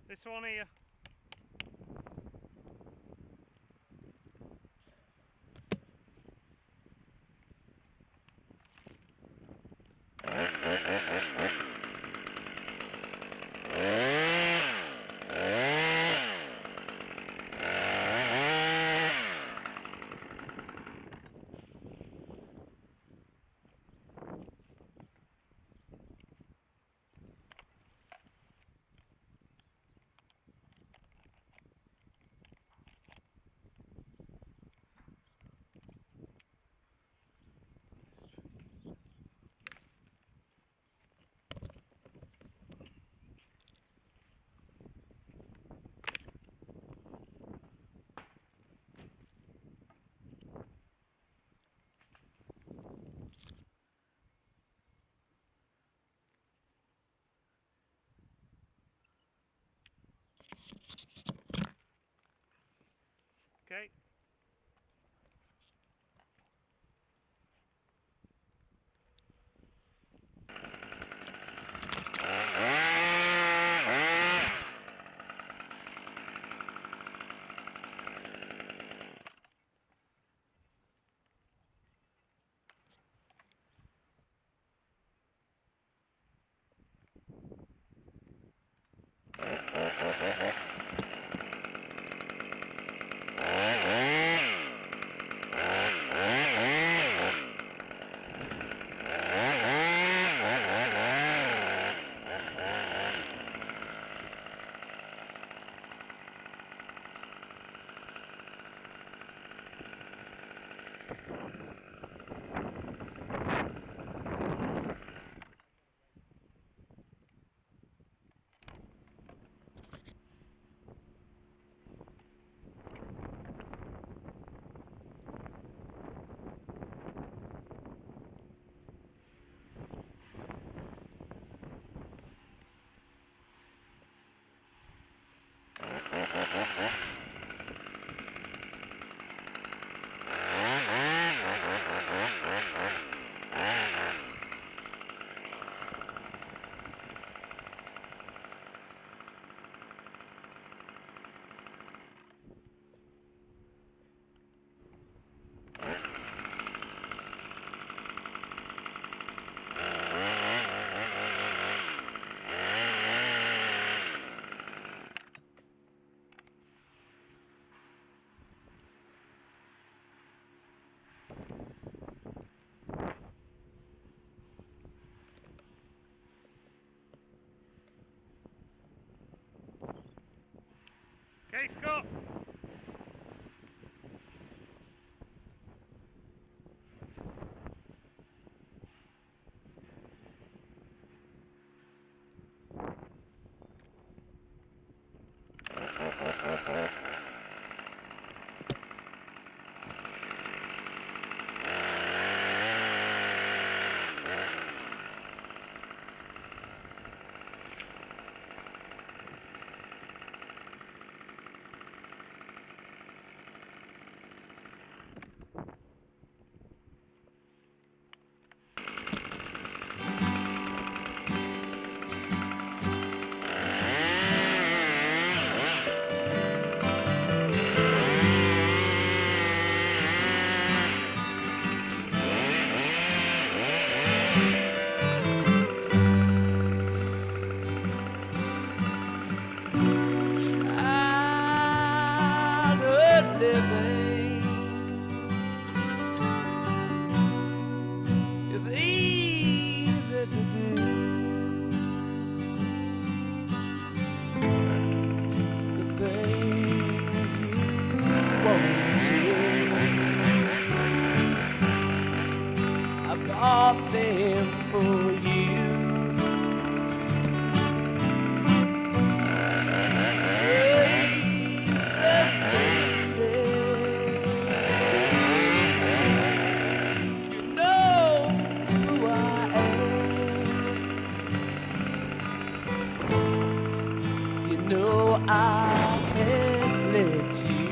This one here. Okay. Okay, Scott. Living is easy to do. The things you want to, I've got them for you. No, I can't let you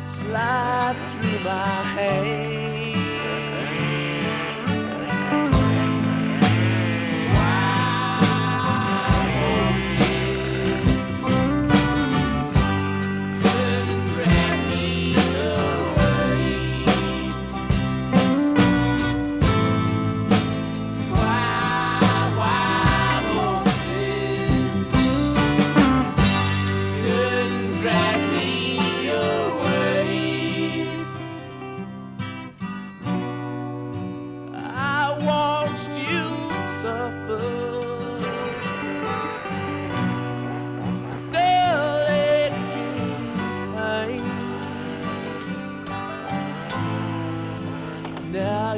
slide through my hands.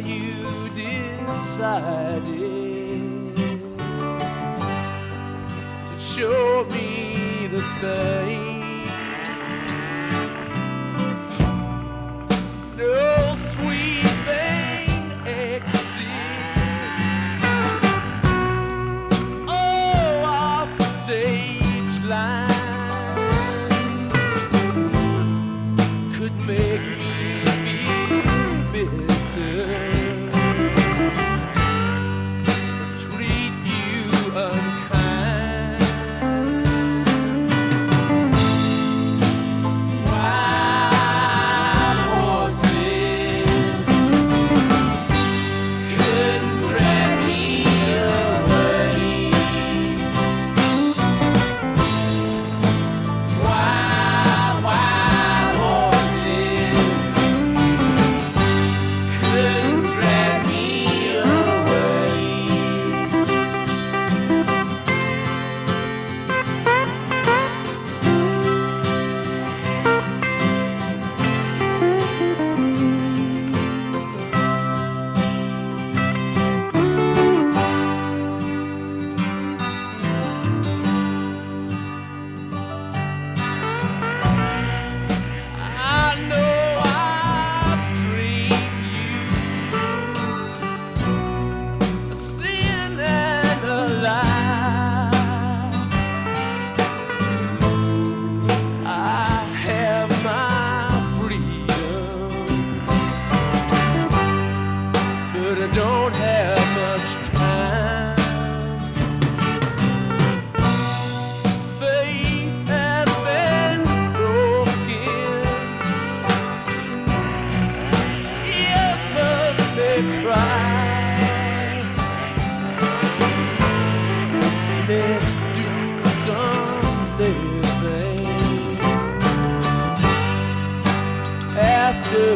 you decided to show me the same. No sweet thing exists. Oh, off the stage lines could make me feel bitter, treat you unkind. Wild horses couldn't drag me away. Wild horses couldn't drag me away. I know I've dreamed you a sin and a lie. I have my freedom, but I don't have much time. Faith has been broken. Tears must be cried. Let's do some living after